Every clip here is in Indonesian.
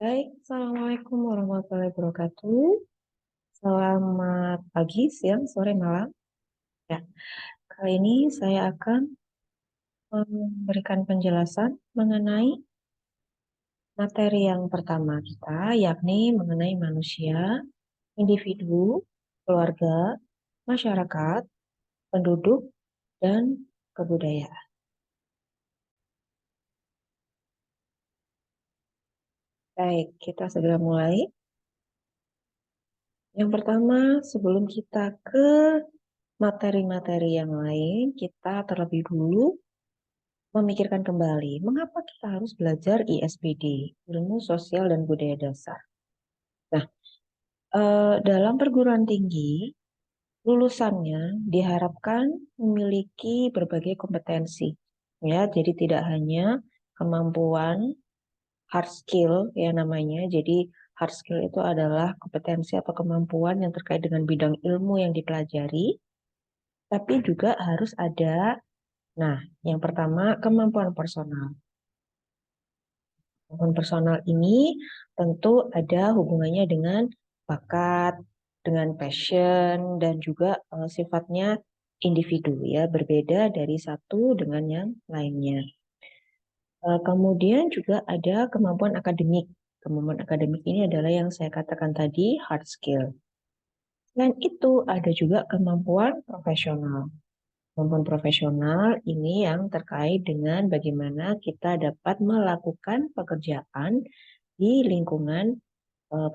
Baik, Assalamualaikum warahmatullahi wabarakatuh. Selamat pagi, siang, sore, malam. Ya, kali ini saya akan memberikan penjelasan mengenai materi yang pertama kita, yakni mengenai manusia, individu, keluarga, masyarakat, penduduk, dan kebudayaan. Baik, kita segera mulai. Yang pertama, sebelum kita ke materi-materi yang lain, kita terlebih dulu memikirkan kembali, mengapa kita harus belajar ISBD, Ilmu Sosial dan Budaya Dasar. Nah, dalam perguruan tinggi, lulusannya diharapkan memiliki berbagai kompetensi. Ya, jadi tidak hanya kemampuan hard skill ya namanya. Jadi hard skill itu adalah kompetensi atau kemampuan yang terkait dengan bidang ilmu yang dipelajari, tapi juga harus ada, nah, yang pertama kemampuan personal. Kemampuan personal ini tentu ada hubungannya dengan bakat, dengan passion, dan juga sifatnya individu ya, berbeda dari satu dengan yang lainnya. Kemudian juga ada kemampuan akademik. Kemampuan akademik ini adalah yang saya katakan tadi, hard skill. Selain itu ada juga kemampuan profesional. Kemampuan profesional ini yang terkait dengan bagaimana kita dapat melakukan pekerjaan di lingkungan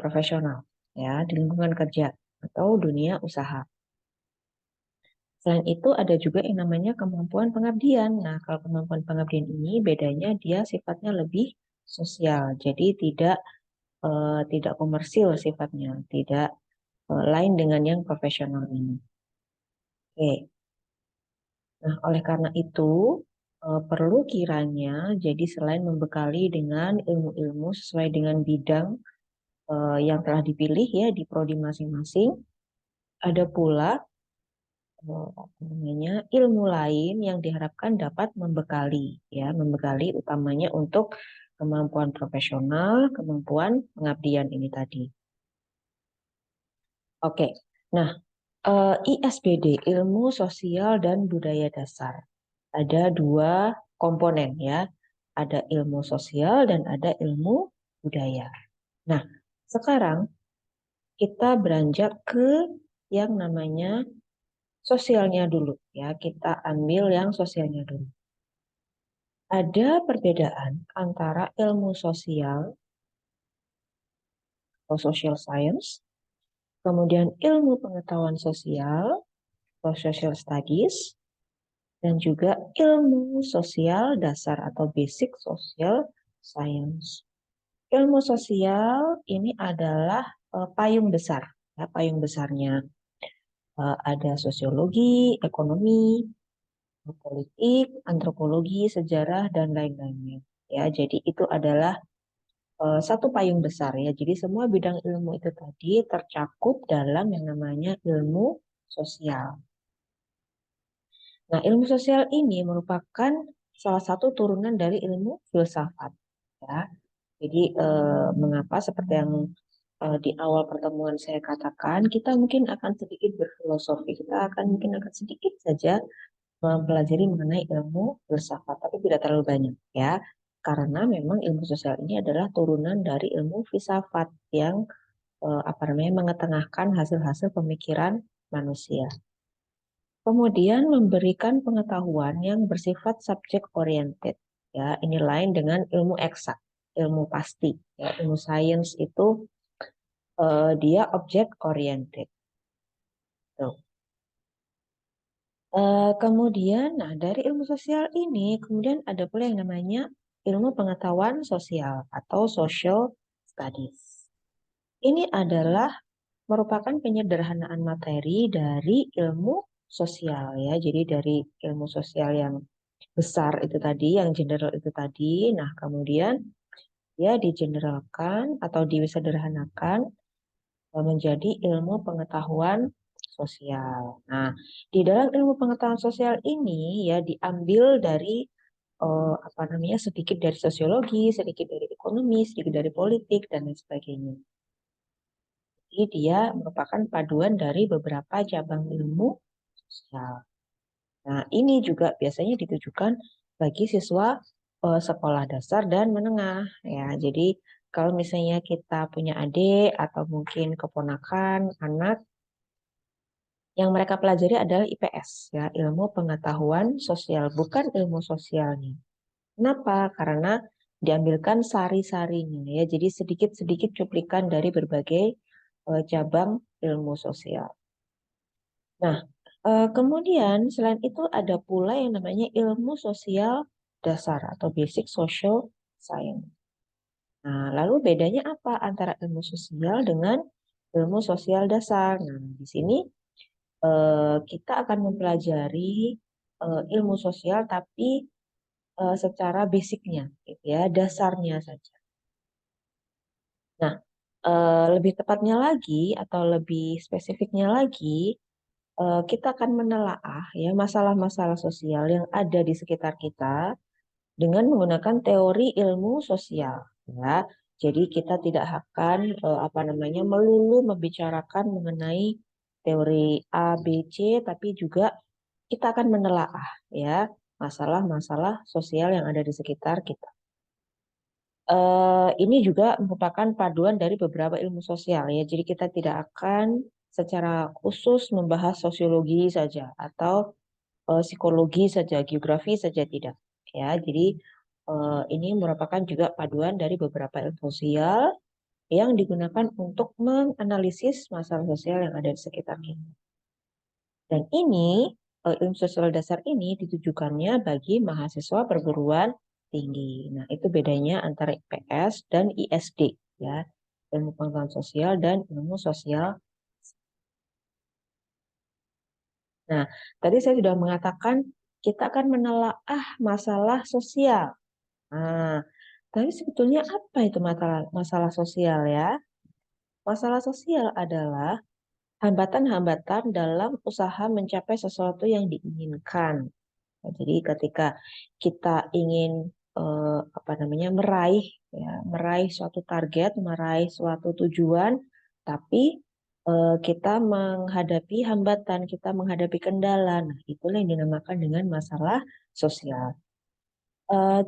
profesional, ya, di lingkungan kerja atau dunia usaha. Selain itu ada juga yang namanya kemampuan pengabdian. Nah, kalau kemampuan pengabdian ini bedanya dia sifatnya lebih sosial, jadi tidak komersil sifatnya, tidak lain dengan yang profesional ini. Oke. Nah, oleh karena itu perlu kiranya jadi selain membekali dengan ilmu-ilmu sesuai dengan bidang yang telah dipilih ya di prodi masing-masing, ada pula apa namanya ilmu lain yang diharapkan dapat membekali ya, membekali utamanya untuk kemampuan profesional, kemampuan pengabdian ini tadi. Oke. Nah, ISBD, Ilmu Sosial dan Budaya Dasar. Ada dua komponen ya. Ada ilmu sosial dan ada ilmu budaya. Nah, sekarang kita beranjak ke yang namanya sosialnya dulu ya. Kita ambil yang sosialnya dulu. Ada perbedaan antara ilmu sosial atau social science, kemudian ilmu pengetahuan sosial atau social studies, dan juga ilmu sosial dasar atau basic social science. Ilmu sosial ini adalah payung besar, ya, payung besarnya. Ada sosiologi, ekonomi, politik, antropologi, sejarah, dan lain-lainnya. Ya, jadi itu adalah satu payung besar ya. Jadi semua bidang ilmu itu tadi tercakup dalam yang namanya ilmu sosial. Nah, ilmu sosial ini merupakan salah satu turunan dari ilmu filsafat. Ya. Jadi mengapa seperti yang di awal pertemuan saya katakan, kita mungkin akan sedikit berfilosofi, kita akan mungkin akan sedikit saja mempelajari mengenai ilmu filsafat, tapi tidak terlalu banyak ya, karena memang ilmu sosial ini adalah turunan dari ilmu filsafat yang apa namanya mengetengahkan hasil-hasil pemikiran manusia. Kemudian memberikan pengetahuan yang bersifat subject oriented. Ya, ini lain dengan ilmu eksak, ilmu pasti. Ya, ilmu sains itu dia object oriented. Tuh. Kemudian, nah dari ilmu sosial ini, kemudian ada pula yang namanya ilmu pengetahuan sosial atau social studies. Ini adalah merupakan penyederhanaan materi dari ilmu sosial ya. Jadi dari ilmu sosial yang besar itu tadi, yang general itu tadi. Nah, kemudian dia digeneralkan atau disederhanakan menjadi ilmu pengetahuan sosial. Nah, di dalam ilmu pengetahuan sosial ini ya diambil dari apa namanya sedikit dari sosiologi, sedikit dari ekonomi, ekonomi, sedikit dari politik, dan lain sebagainya. Jadi dia merupakan paduan dari beberapa cabang ilmu sosial. Nah, ini juga biasanya ditujukan bagi siswa sekolah dasar dan menengah ya. Jadi kalau misalnya kita punya adik atau mungkin keponakan, anak yang mereka pelajari adalah IPS ya, ilmu pengetahuan sosial, bukan ilmu sosialnya. Kenapa? Karena diambilkan sari-sarinya ya. Jadi sedikit-sedikit cuplikan dari berbagai cabang ilmu sosial. Nah, kemudian selain itu ada pula yang namanya ilmu sosial dasar atau basic social science. Nah, lalu bedanya apa antara ilmu sosial dengan ilmu sosial dasar? Nah, di sini kita akan mempelajari ilmu sosial tapi secara basicnya, gitu ya, dasarnya saja. Nah, lebih tepatnya lagi atau lebih spesifiknya lagi, kita akan menelaah ya masalah-masalah sosial yang ada di sekitar kita dengan menggunakan teori ilmu sosial ya. Jadi kita tidak akan apa namanya melulu membicarakan mengenai teori A, B, C, tapi juga kita akan menelaah ya masalah-masalah sosial yang ada di sekitar kita. Ini juga merupakan paduan dari beberapa ilmu sosial ya. Jadi kita tidak akan secara khusus membahas sosiologi saja atau psikologi saja, geografi saja tidak. Ya, jadi ini merupakan juga paduan dari beberapa ilmu sosial yang digunakan untuk menganalisis masalah sosial yang ada di sekitar kita. Dan ini ilmu sosial dasar ini ditujukannya bagi mahasiswa perguruan tinggi. Nah, itu bedanya antara IPS dan ISD ya, ilmu pengetahuan sosial dan ilmu sosial. Nah, tadi saya sudah mengatakan kita akan menelaah masalah sosial. Nah, tapi sebetulnya apa itu masalah, masalah sosial ya? Masalah sosial adalah hambatan-hambatan dalam usaha mencapai sesuatu yang diinginkan. Nah, jadi ketika kita ingin apa namanya meraih ya, meraih suatu target, meraih suatu tujuan, tapi kita menghadapi hambatan, kita menghadapi kendala. Nah, itulah yang dinamakan dengan masalah sosial.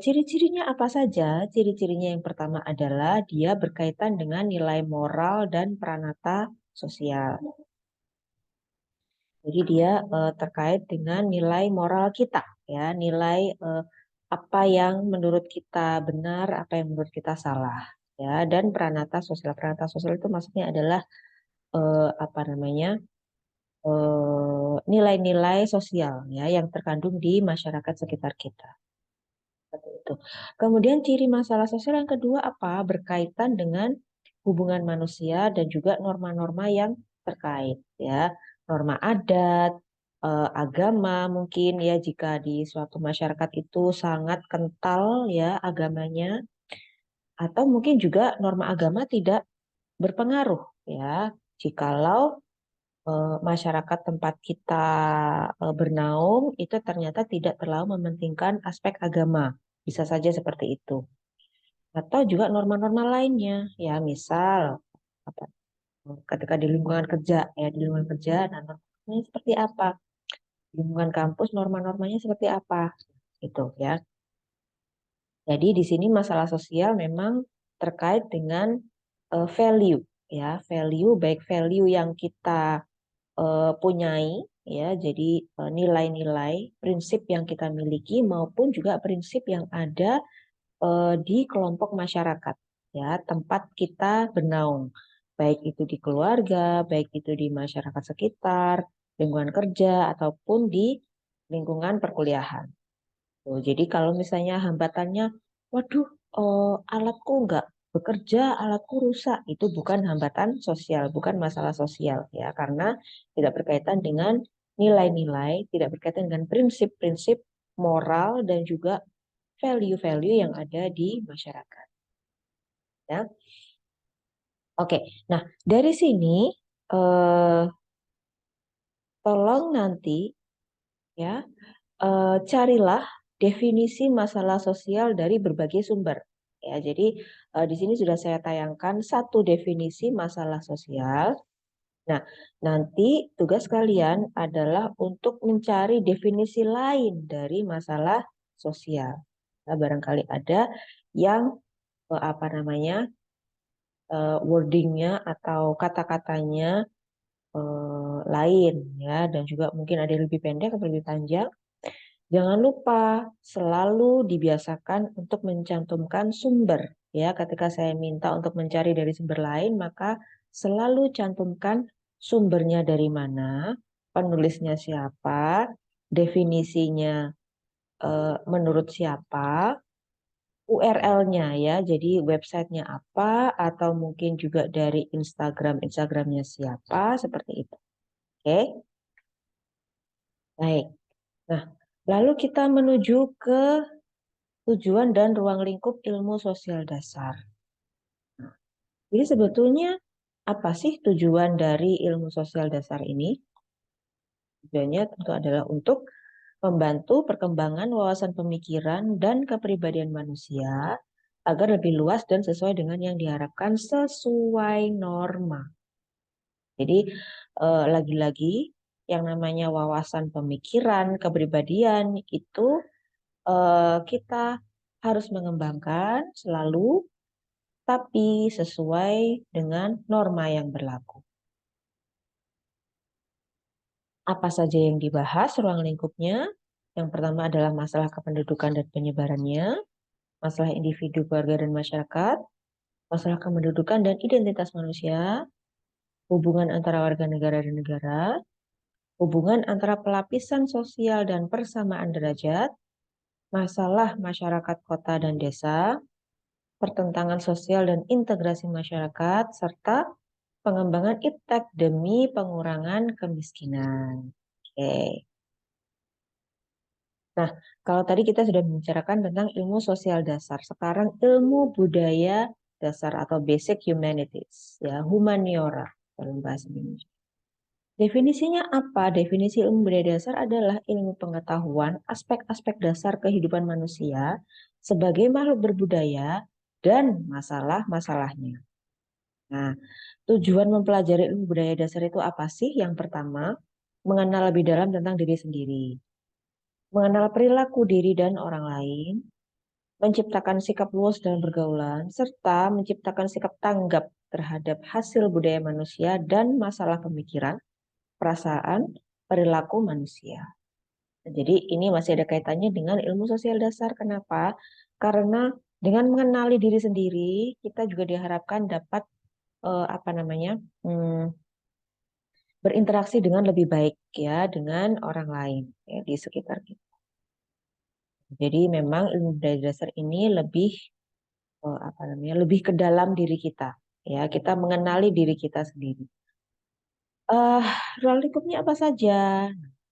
Ciri-cirinya apa saja? Ciri-cirinya yang pertama adalah dia berkaitan dengan nilai moral dan pranata sosial. Jadi dia terkait dengan nilai moral kita, ya, nilai apa yang menurut kita benar, apa yang menurut kita salah, ya. Dan pranata sosial. Pranata sosial itu maksudnya adalah apa namanya nilai-nilai sosial, ya, yang terkandung di masyarakat sekitar kita. Seperti itu. Kemudian ciri masalah sosial yang kedua apa? Berkaitan dengan hubungan manusia dan juga norma-norma yang terkait, ya. Norma adat, agama mungkin ya jika di suatu masyarakat itu sangat kental ya agamanya, atau mungkin juga norma agama tidak berpengaruh ya. Jikalau masyarakat tempat kita bernaung itu ternyata tidak terlalu mementingkan aspek agama. Bisa saja seperti itu. Atau juga norma-norma lainnya, ya misal apa, ketika di lingkungan kerja, ya di lingkungan kerja, nah, normanya seperti apa? Di lingkungan kampus, norma-normanya seperti apa? Itu ya. Jadi di sini masalah sosial memang terkait dengan value, ya value baik value yang kita punyai ya jadi nilai-nilai prinsip yang kita miliki maupun juga prinsip yang ada di kelompok masyarakat ya tempat kita bernaung baik itu di keluarga baik itu di masyarakat sekitar lingkungan kerja ataupun di lingkungan perkuliahan. Tuh, jadi kalau misalnya hambatannya waduh alatku nggak bekerja alatku rusak itu bukan hambatan sosial bukan masalah sosial ya karena tidak berkaitan dengan nilai-nilai tidak berkaitan dengan prinsip-prinsip moral dan juga value-value yang ada di masyarakat ya. Oke, nah dari sini eh, tolong nanti ya carilah definisi masalah sosial dari berbagai sumber. Ya, jadi di sini sudah saya tayangkan satu definisi masalah sosial. Nah, nanti tugas kalian adalah untuk mencari definisi lain dari masalah sosial. Nah, barangkali ada yang apa namanya wordingnya atau kata-katanya lain ya, dan juga mungkin ada yang lebih pendek atau lebih panjang. Jangan lupa selalu dibiasakan untuk mencantumkan sumber. Ya, ketika saya minta untuk mencari dari sumber lain, maka selalu cantumkan sumbernya dari mana, penulisnya siapa, definisinya menurut siapa, URL-nya ya, jadi websitenya apa, atau mungkin juga dari Instagramnya siapa, seperti itu. Oke, baik. Nah, lalu kita menuju ke tujuan dan ruang lingkup ilmu sosial dasar. Jadi sebetulnya apa sih tujuan dari ilmu sosial dasar ini? Tujuannya tentu adalah untuk membantu perkembangan wawasan pemikiran dan kepribadian manusia agar lebih luas dan sesuai dengan yang diharapkan sesuai norma. Jadi lagi-lagi yang namanya wawasan pemikiran, kepribadian itu kita harus mengembangkan selalu, tapi sesuai dengan norma yang berlaku. Apa saja yang dibahas ruang lingkupnya? Yang pertama adalah masalah kependudukan dan penyebarannya, masalah individu, keluarga, dan masyarakat, masalah kependudukan dan identitas manusia, hubungan antara warga negara dan negara, hubungan antara pelapisan sosial dan persamaan derajat, masalah masyarakat kota dan desa, pertentangan sosial dan integrasi masyarakat, serta pengembangan iptek demi pengurangan kemiskinan. Oke. Nah, kalau tadi kita sudah membicarakan tentang ilmu sosial dasar, sekarang ilmu budaya dasar atau basic humanities, ya, humaniora dalam bahasa Indonesia. Definisinya apa? Definisi ilmu budaya dasar adalah ilmu pengetahuan aspek-aspek dasar kehidupan manusia sebagai makhluk berbudaya dan masalah-masalahnya. Nah, tujuan mempelajari ilmu budaya dasar itu apa sih? Yang pertama, mengenal lebih dalam tentang diri sendiri, mengenal perilaku diri dan orang lain, menciptakan sikap luas dalam pergaulan, serta menciptakan sikap tanggap terhadap hasil budaya manusia dan masalah pemikiran, perasaan, perilaku manusia. Jadi ini masih ada kaitannya dengan ilmu sosial dasar. Kenapa? Karena dengan mengenali diri sendiri, kita juga diharapkan dapat apa namanya berinteraksi dengan lebih baik ya dengan orang lain ya, di sekitar kita. Jadi memang ilmu budaya dasar ini lebih apa namanya lebih ke dalam diri kita ya, kita mengenali diri kita sendiri. eh Ruang lingkupnya apa saja?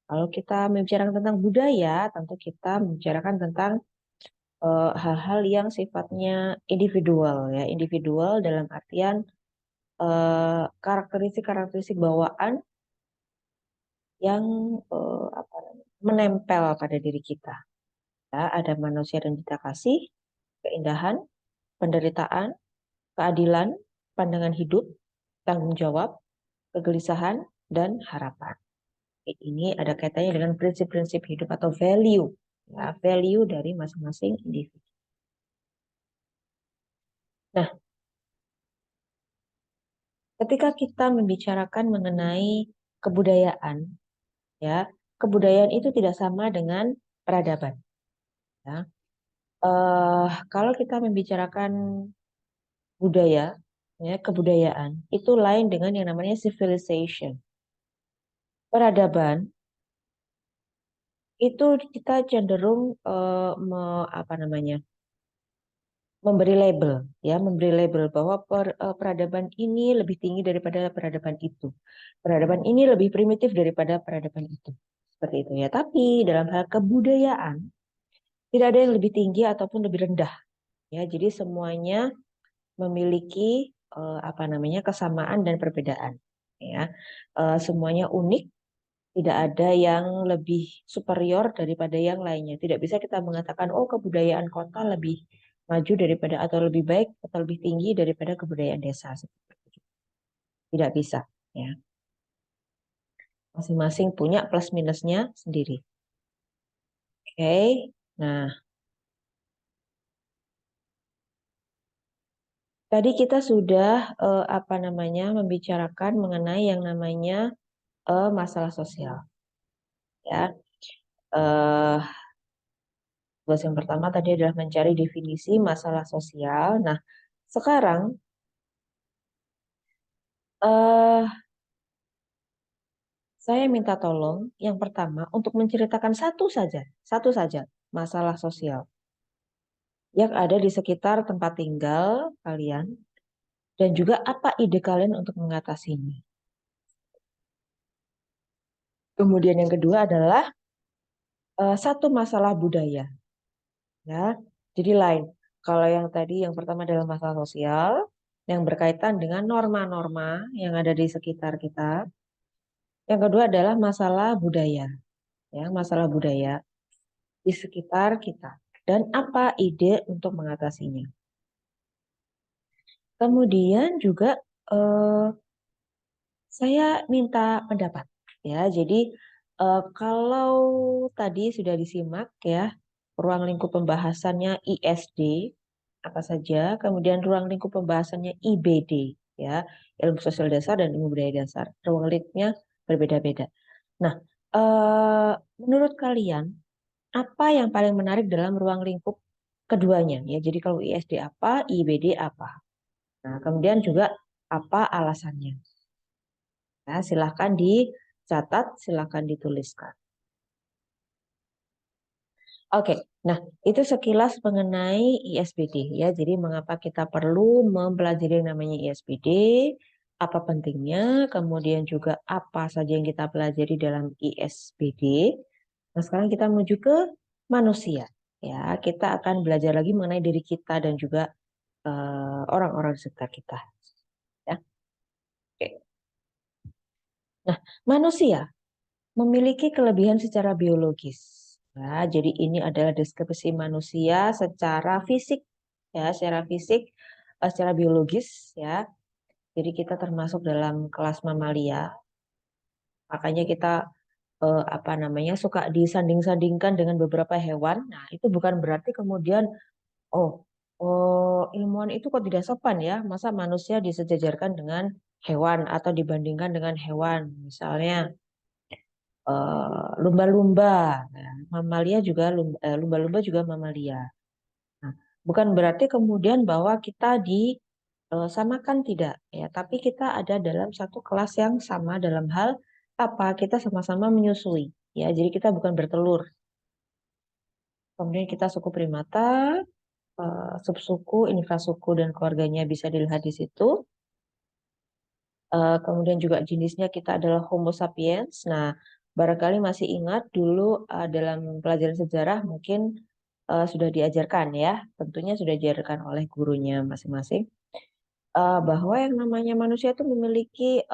Kalau kita membicarakan tentang budaya, tentu kita membicarakan tentang hal-hal yang sifatnya individual ya, individual dalam artian karakteristik-karakteristik bawaan yang apa namanya, menempel pada diri kita. Ya, ada manusia dan cinta kasih, keindahan, penderitaan, keadilan, pandangan hidup, tanggung jawab, kegelisahan, dan harapan. Ini ada kaitannya dengan prinsip-prinsip hidup atau value, ya, value dari masing-masing individu. Nah, ketika kita membicarakan mengenai kebudayaan, ya, kebudayaan itu tidak sama dengan peradaban. Ya. Kalau kita membicarakan budaya, ya, kebudayaan itu lain dengan yang namanya civilization. Peradaban itu kita cenderung apa namanya memberi label, ya, memberi label bahwa peradaban ini lebih tinggi daripada peradaban itu, peradaban ini lebih primitif daripada peradaban itu, seperti itu ya. Tapi dalam hal kebudayaan tidak ada yang lebih tinggi ataupun lebih rendah, ya. Jadi semuanya memiliki apa namanya kesamaan dan perbedaan, ya. Semuanya unik, tidak ada yang lebih superior daripada yang lainnya. Tidak bisa kita mengatakan oh kebudayaan kota lebih maju daripada atau lebih baik atau lebih tinggi daripada kebudayaan desa. Tidak bisa, ya. Masing-masing punya plus minusnya sendiri. Oke. Nah, tadi kita sudah membicarakan mengenai yang namanya masalah sosial, ya. Eh, Tugas yang pertama tadi adalah mencari definisi masalah sosial. Nah, sekarang eh saya minta tolong yang pertama untuk menceritakan satu saja masalah sosial yang ada di sekitar tempat tinggal kalian dan juga apa ide kalian untuk mengatasinya. Kemudian yang kedua adalah satu masalah budaya, ya. Jadi lain. Kalau yang tadi yang pertama adalah masalah sosial yang berkaitan dengan norma-norma yang ada di sekitar kita. Yang kedua adalah masalah budaya, ya, masalah budaya di sekitar kita. Dan apa ide untuk mengatasinya? Kemudian juga eh, saya minta pendapat, ya. Jadi kalau tadi sudah disimak, ya, ruang lingkup pembahasannya ISD apa saja, kemudian ruang lingkup pembahasannya IBD, ya, ilmu sosial dasar dan ilmu budaya dasar. Ruang lingkupnya berbeda-beda. Nah, eh, menurut kalian apa yang paling menarik dalam ruang lingkup keduanya? Ya, jadi kalau ISD apa, IBD apa? Nah, kemudian juga apa alasannya? Nah, silahkan dicatat, silahkan dituliskan. Oke, nah itu sekilas mengenai ISBD, ya. Jadi mengapa kita perlu mempelajari yang namanya ISBD, apa pentingnya, kemudian juga apa saja yang kita pelajari dalam ISBD. Nah, sekarang kita menuju ke manusia. Ya, kita akan belajar lagi mengenai diri kita dan juga orang-orang di sekitar kita. Ya. Oke. Nah, manusia memiliki kelebihan secara biologis. Nah, jadi ini adalah deskripsi manusia secara fisik, ya, secara fisik, secara biologis, ya. Jadi kita termasuk dalam kelas mamalia. Makanya kita suka disanding-sandingkan dengan beberapa hewan. Nah, itu bukan berarti kemudian oh, ilmuwan itu kok tidak sopan, ya. Masa manusia disejajarkan dengan hewan atau dibandingkan dengan hewan. Misalnya lumba-lumba. Nah, mamalia juga lumba-lumba juga mamalia. Nah, bukan berarti kemudian bahwa kita disamakan, tidak, ya, tapi kita ada dalam satu kelas yang sama dalam hal apa? Kita sama-sama menyusui, ya. Jadi kita bukan bertelur. Kemudian kita suku primata, subsuku, infrasuku dan keluarganya bisa dilihat di situ. Kemudian juga jenisnya kita adalah Homo sapiens. Nah, barangkali masih ingat dulu dalam pelajaran sejarah mungkin sudah diajarkan, ya, tentunya sudah diajarkan oleh gurunya masing-masing bahwa yang namanya manusia itu memiliki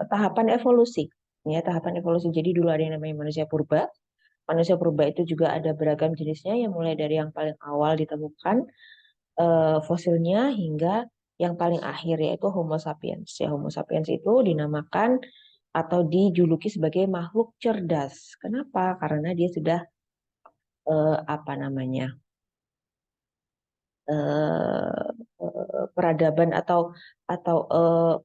tahapan evolusi, ya, tahapan evolusi. Jadi dulu ada yang namanya manusia purba. Manusia purba itu juga ada beragam jenisnya, yang mulai dari yang paling awal ditemukan fosilnya hingga yang paling akhir yaitu Homo sapiens. Ya, Homo sapiens itu dinamakan atau dijuluki sebagai makhluk cerdas. Kenapa? Karena dia sudah eh, apa namanya peradaban atau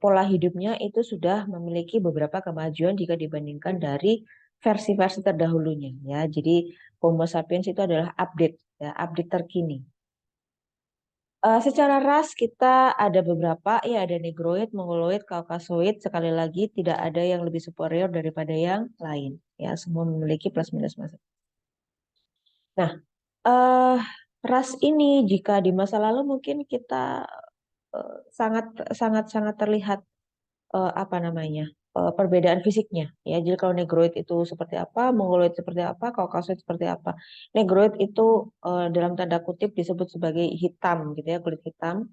pola hidupnya itu sudah memiliki beberapa kemajuan jika dibandingkan dari versi-versi terdahulunya, ya. Jadi Homo sapiens itu adalah update, ya, update terkini. Secara ras kita ada beberapa, ya, ada Negroid, Mongoloid, Kaukasoid. Sekali lagi tidak ada yang lebih superior daripada yang lain, ya. Semua memiliki plus minus masing. Nah, eh, ras ini jika di masa lalu mungkin kita sangat sangat sangat terlihat perbedaan fisiknya, ya. Jadi kalau Negroid itu seperti apa, Mongoloid seperti apa, Kaukasoid seperti apa. Negroid itu dalam tanda kutip disebut sebagai hitam, gitu, ya, kulit hitam.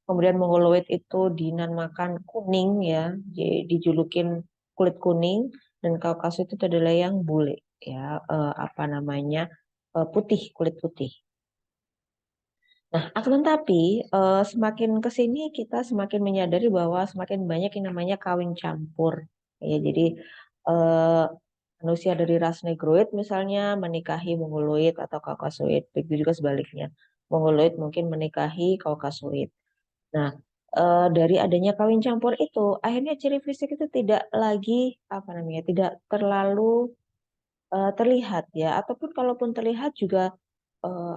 Kemudian Mongoloid itu dinamakan kuning, ya, dijulukin kulit kuning. Dan Kaukasoid itu adalah yang bule, ya, putih, kulit putih. Nah, akan tetapi semakin ke sini kita semakin menyadari bahwa semakin banyak yang namanya kawin campur. Ya, jadi eh, manusia dari ras Negroid misalnya menikahi Mongoloid atau Kaukasoid, begitu juga sebaliknya. Mongoloid mungkin menikahi Kaukasoid. Nah, dari adanya kawin campur itu, akhirnya ciri fisik itu tidak lagi apa namanya, tidak terlalu terlihat ya, ataupun kalaupun terlihat juga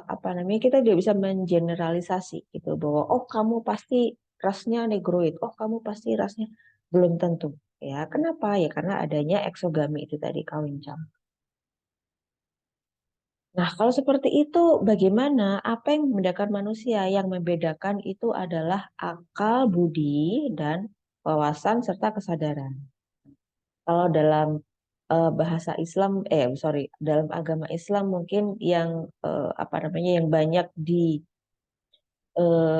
apa namanya, kita tidak bisa mengeneralisasi gitu bahwa oh kamu pasti rasnya negroid, oh kamu pasti rasnya, belum tentu ya. Kenapa? Ya karena adanya eksogami itu tadi, kawin campur. Nah, kalau seperti itu bagaimana? Apa yang membedakan manusia? Yang membedakan itu adalah akal, budi, dan wawasan serta kesadaran. Kalau dalam bahasa Islam, sorry, dalam agama Islam mungkin yang apa namanya, yang banyak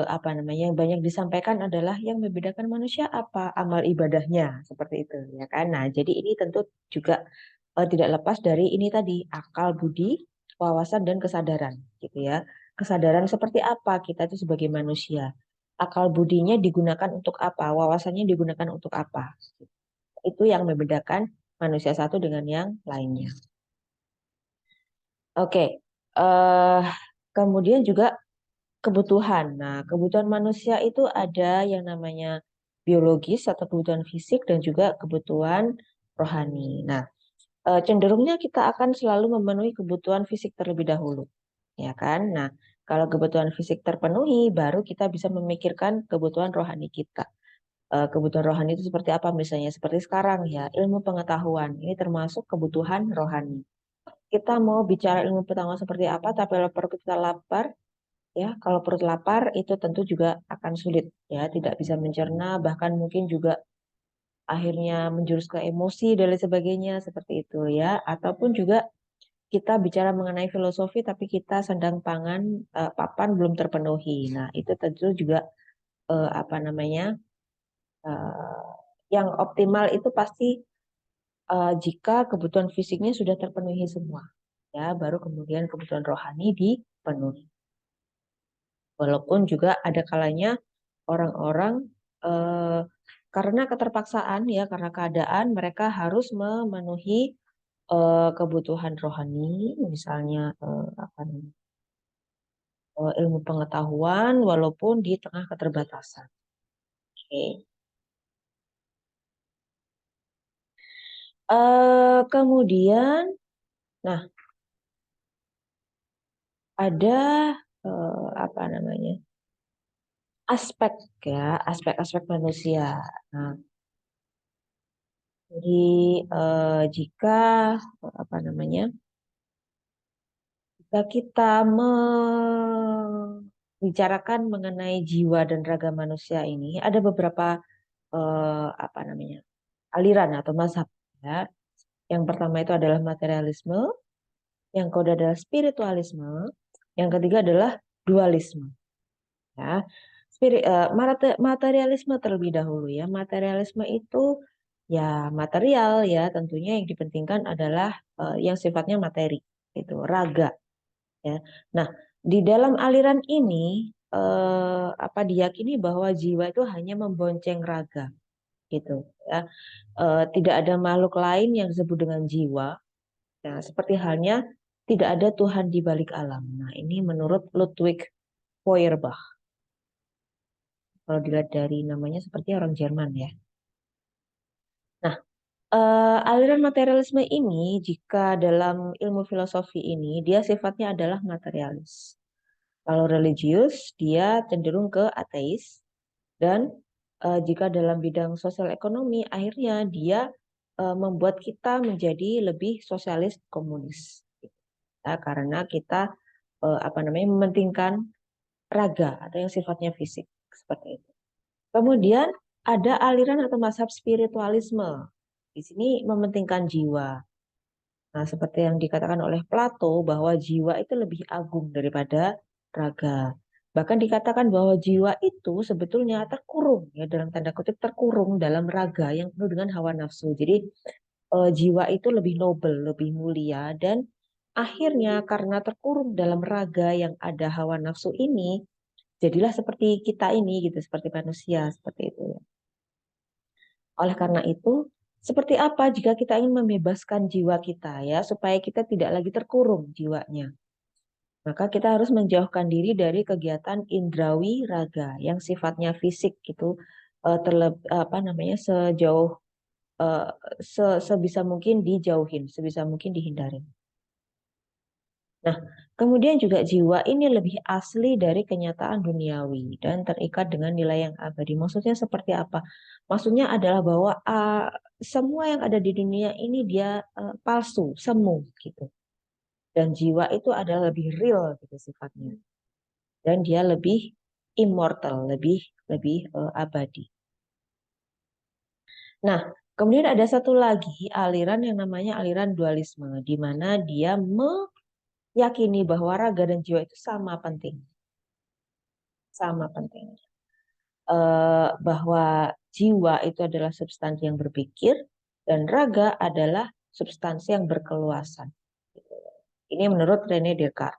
apa namanya, yang banyak disampaikan adalah yang membedakan manusia apa, amal ibadahnya, seperti itu, ya kan? Nah, jadi ini tentu juga tidak lepas dari ini tadi, akal, budi, wawasan dan kesadaran, gitu ya. Kesadaran seperti apa kita itu sebagai manusia? Akal budinya digunakan untuk apa? Wawasannya digunakan untuk apa? Itu yang membedakan manusia satu dengan yang lainnya. Oke, eh kemudian juga kebutuhan. Nah, kebutuhan manusia itu ada yang namanya biologis atau kebutuhan fisik dan juga kebutuhan rohani. Nah, cenderungnya kita akan selalu memenuhi kebutuhan fisik terlebih dahulu, ya kan? Nah, kalau kebutuhan fisik terpenuhi, baru kita bisa memikirkan kebutuhan rohani kita. Kebutuhan rohani itu seperti apa misalnya? Seperti sekarang ya, ilmu pengetahuan. Ini termasuk kebutuhan rohani. Kita mau bicara ilmu pengetahuan seperti apa, tapi kalau perut kita lapar, ya, kalau perut lapar itu tentu juga akan sulit ya, tidak bisa mencerna, bahkan mungkin juga akhirnya menjurus ke emosi dan lain sebagainya seperti itu ya. Ataupun juga kita bicara mengenai filosofi tapi kita sedang pangan papan belum terpenuhi. Nah, itu tentu juga apa namanya? eh, yang optimal itu pasti jika kebutuhan fisiknya sudah terpenuhi semua. Ya, baru kemudian kebutuhan rohani dipenuhi. Walaupun juga ada kalanya orang-orang eh, karena keterpaksaan ya, karena keadaan mereka harus memenuhi kebutuhan rohani, misalnya apa namanya, ilmu pengetahuan, walaupun di tengah keterbatasan. Oke. Kemudian, nah ada apa namanya, aspek ya, aspek-aspek manusia. Nah, jadi jika apa namanya, jika kita membicarakan mengenai jiwa dan raga manusia ini, ada beberapa apa namanya, aliran atau mazhab. Ya. Yang pertama itu adalah materialisme, yang kedua adalah spiritualisme, yang ketiga adalah dualisme. Ya. Materialisme terlebih dahulu ya. Materialisme itu ya material ya, tentunya yang dipentingkan adalah yang sifatnya materi, itu raga. Ya. Nah, di dalam aliran ini apa diyakini bahwa jiwa itu hanya membonceng raga, gitu ya. Tidak ada makhluk lain yang disebut dengan jiwa. Ya, seperti halnya tidak ada Tuhan di balik alam. Nah, ini menurut Ludwig Feuerbach. Kalau dilihat dari namanya seperti orang Jerman ya. Nah, aliran materialisme ini jika dalam ilmu filosofi ini dia sifatnya adalah materialis. Kalau religius, dia cenderung ke ateis. Dan jika dalam bidang sosial ekonomi, akhirnya dia membuat kita menjadi lebih sosialis komunis. Ya, karena kita apa namanya, mementingkan raga atau yang sifatnya fisik seperti itu. Kemudian ada aliran atau mazhab spiritualisme. Di sini mementingkan jiwa. Nah, seperti yang dikatakan oleh Plato bahwa jiwa itu lebih agung daripada raga. Bahkan dikatakan bahwa jiwa itu sebetulnya terkurung ya, dalam tanda kutip terkurung dalam raga yang penuh dengan hawa nafsu. Jadi jiwa itu lebih nobel, lebih mulia, dan akhirnya karena terkurung dalam raga yang ada hawa nafsu ini, jadilah seperti kita ini gitu, seperti manusia seperti itu ya. Oleh karena itu, seperti apa jika kita ingin membebaskan jiwa kita ya, supaya kita tidak lagi terkurung jiwanya? Maka kita harus menjauhkan diri dari kegiatan indrawi raga yang sifatnya fisik gitu, apa namanya, sejauh eh, sebisa mungkin dijauhin, sebisa mungkin dihindarin. Nah, kemudian juga jiwa ini lebih asli dari kenyataan duniawi dan terikat dengan nilai yang abadi. Maksudnya seperti apa? Maksudnya adalah bahwa semua yang ada di dunia ini dia palsu, semu gitu. Dan jiwa itu adalah lebih real gitu sifatnya. Dan dia lebih immortal, lebih lebih abadi. Nah, kemudian ada satu lagi aliran yang namanya aliran dualisme, di mana dia meyakini bahwa raga dan jiwa itu sama penting, sama penting. Bahwa jiwa itu adalah substansi yang berpikir dan raga adalah substansi yang berkeluasan. Ini menurut René Descartes.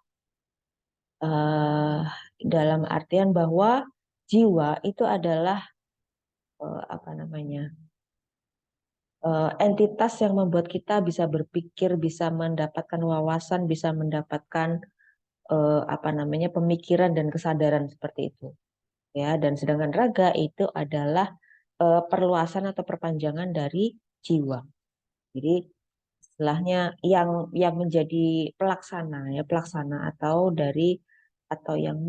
Eh, dalam artian bahwa jiwa itu adalah apa namanya, entitas yang membuat kita bisa berpikir, bisa mendapatkan wawasan, bisa mendapatkan apa namanya, pemikiran dan kesadaran seperti itu. Ya, dan sedangkan raga itu adalah perluasan atau perpanjangan dari jiwa. Jadi istilahnya yang menjadi pelaksana ya, pelaksana atau dari atau yang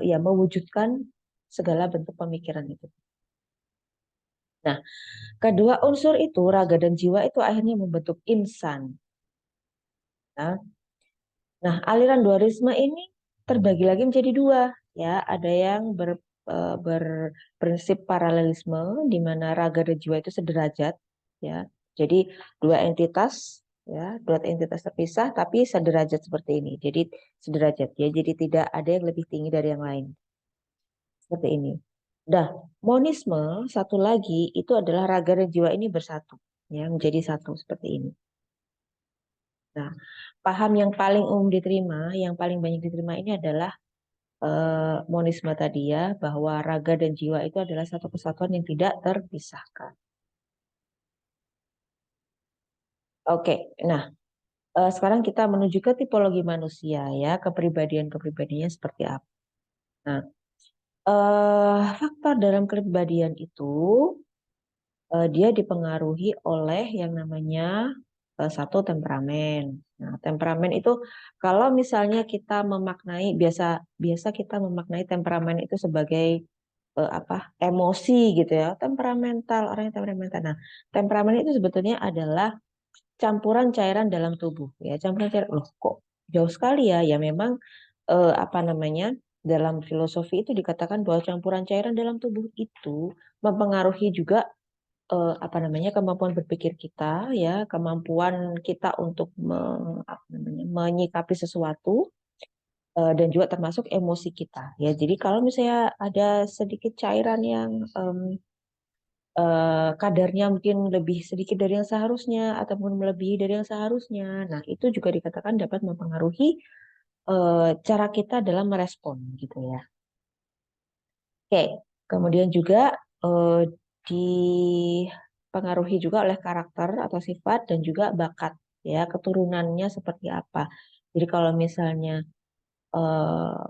ya mewujudkan segala bentuk pemikiran itu. Nah, kedua unsur itu raga dan jiwa itu akhirnya membentuk insan. Nah, aliran dualisme ini terbagi lagi menjadi dua, ya. Ada yang berprinsip paralelisme, di mana raga dan jiwa itu sederajat, ya. Jadi dua entitas, ya, dua entitas terpisah tapi sederajat seperti ini. Jadi sederajat, ya. Jadi tidak ada yang lebih tinggi dari yang lain, seperti ini. Nah, monisme satu lagi itu adalah raga dan jiwa ini bersatu, ya, menjadi satu seperti ini. Nah, paham yang paling umum diterima, yang paling banyak diterima ini adalah monisme tadi ya, bahwa raga dan jiwa itu adalah satu kesatuan yang tidak terpisahkan. Oke, nah sekarang kita menuju ke tipologi manusia ya, kepribadian-kepribadiannya seperti apa. Nah, faktor dalam kepribadian itu dia dipengaruhi oleh yang namanya satu temperamen. Nah, temperamen itu kalau misalnya kita memaknai biasa biasa kita memaknai temperamen itu sebagai apa, emosi gitu ya, temperamental, orang yang temperamental. Nah, temperamen itu sebetulnya adalah campuran cairan dalam tubuh ya, campuran cairan. Loh, kok jauh sekali ya? Ya memang apa namanya, dalam filosofi itu dikatakan bahwa campuran cairan dalam tubuh itu mempengaruhi juga apa namanya, kemampuan berpikir kita ya, kemampuan kita untuk apa namanya, menyikapi sesuatu dan juga termasuk emosi kita ya. Jadi kalau misalnya ada sedikit cairan yang kadarnya mungkin lebih sedikit dari yang seharusnya ataupun melebihi dari yang seharusnya, nah itu juga dikatakan dapat mempengaruhi cara kita dalam merespon gitu ya. Oke, kemudian juga eh, dipengaruhi juga oleh karakter atau sifat dan juga bakat ya, keturunannya seperti apa. Jadi kalau misalnya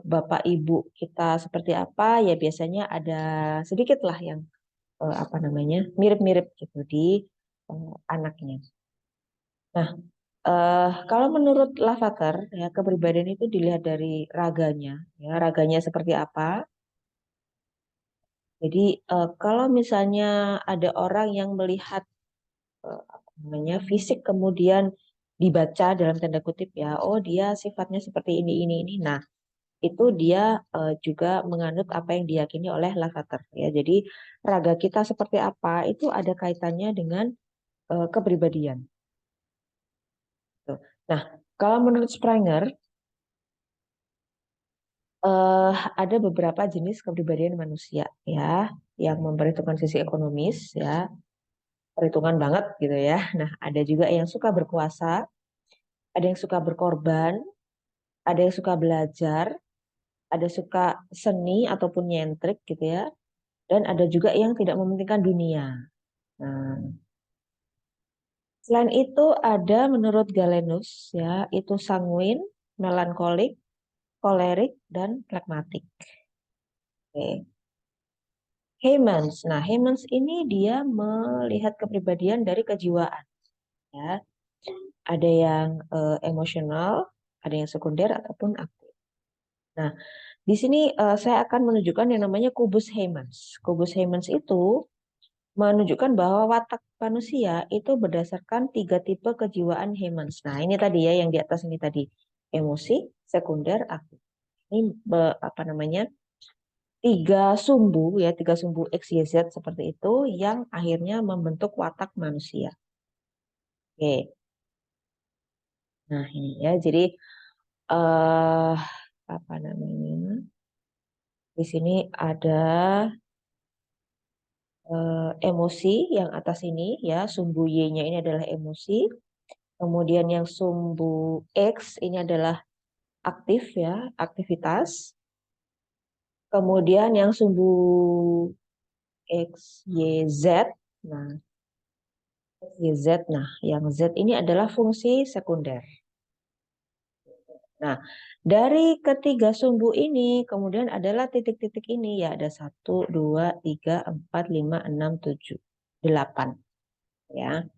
bapak ibu kita seperti apa ya, biasanya ada sedikit lah yang apa namanya, mirip-mirip gitu di anaknya. Nah, kalau menurut Lavater ya, kepribadian itu dilihat dari raganya ya, raganya seperti apa. Jadi kalau misalnya ada orang yang melihat apa namanya, fisik kemudian dibaca dalam tanda kutip ya, oh dia sifatnya seperti ini. Nah, itu dia juga menganut apa yang diyakini oleh Lavater ya. Jadi raga kita seperti apa itu ada kaitannya dengan kepribadian. Tuh. Nah, kalau menurut Springer eh, ada beberapa jenis kepribadian manusia ya, yang memperhitungkan sisi ekonomis ya, perhitungan banget gitu ya. Nah, ada juga yang suka berkuasa, ada yang suka berkorban, ada yang suka belajar, ada suka seni ataupun nyentrik gitu ya, dan ada juga yang tidak mementingkan dunia. Nah, selain itu ada menurut Galenus ya, itu sanguin, melankolik, kolerik, dan pragmatik. Oke. Hemans. Nah, Hemans ini dia melihat kepribadian dari kejiwaan ya. Ada yang emosional, ada yang sekunder ataupun aktif. Nah, di sini saya akan menunjukkan yang namanya kubus Hemans. Kubus Hemans itu menunjukkan bahwa watak manusia itu berdasarkan 3 tipe kejiwaan Hemans. Nah, ini tadi ya yang di atas ini tadi. Emosi, sekunder, aktif. Ini apa namanya? 3 sumbu ya, 3 sumbu X, Y, Z seperti itu yang akhirnya membentuk watak manusia. Oke. Nah, ini ya. Jadi eh apa namanya? Di sini ada emosi yang atas ini ya, sumbu Y-nya ini adalah emosi. Kemudian yang sumbu X ini adalah aktif ya, aktivitas. Kemudian yang sumbu X, Y, Z. Nah, X, Y, Z. Nah, yang Z ini adalah fungsi sekunder. Nah, dari ketiga sumbu ini kemudian adalah titik-titik ini ya, ada 1, 2, 3, 4, 5, 6, 7, 8 ya.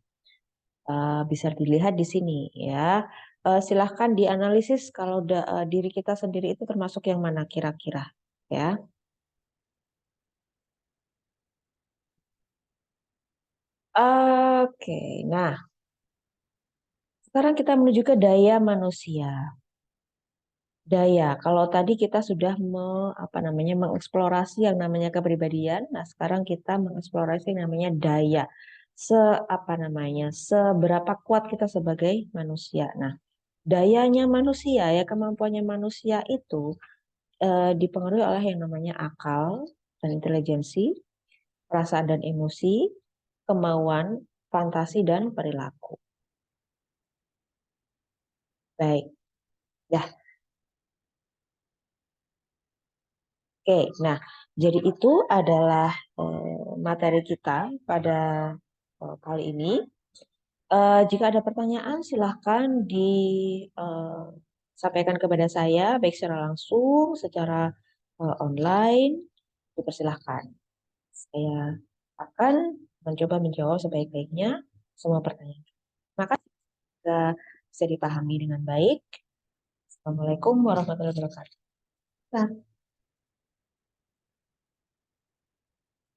Bisa dilihat di sini ya. Silahkan dianalisis kalau diri kita sendiri itu termasuk yang mana kira-kira ya. Oke, nah sekarang kita menuju ke daya manusia. Daya, kalau tadi kita sudah apa namanya mengeksplorasi yang namanya kepribadian, nah sekarang kita mengeksplorasi yang namanya daya. Apa namanya? Seberapa kuat kita sebagai manusia. Nah, dayanya manusia ya, kemampuannya manusia itu dipengaruhi oleh yang namanya akal dan intelijensi, perasaan dan emosi, kemauan, fantasi dan perilaku. Baik. Ya, oke, nah, jadi itu adalah materi kita pada kali ini. Jika ada pertanyaan, silahkan disampaikan kepada saya, baik secara langsung, secara online, dipersilahkan. Saya akan mencoba menjawab sebaik-baiknya semua pertanyaan. Terima kasih sudah bisa dipahami dengan baik. Assalamualaikum warahmatullahi wabarakatuh. Nah,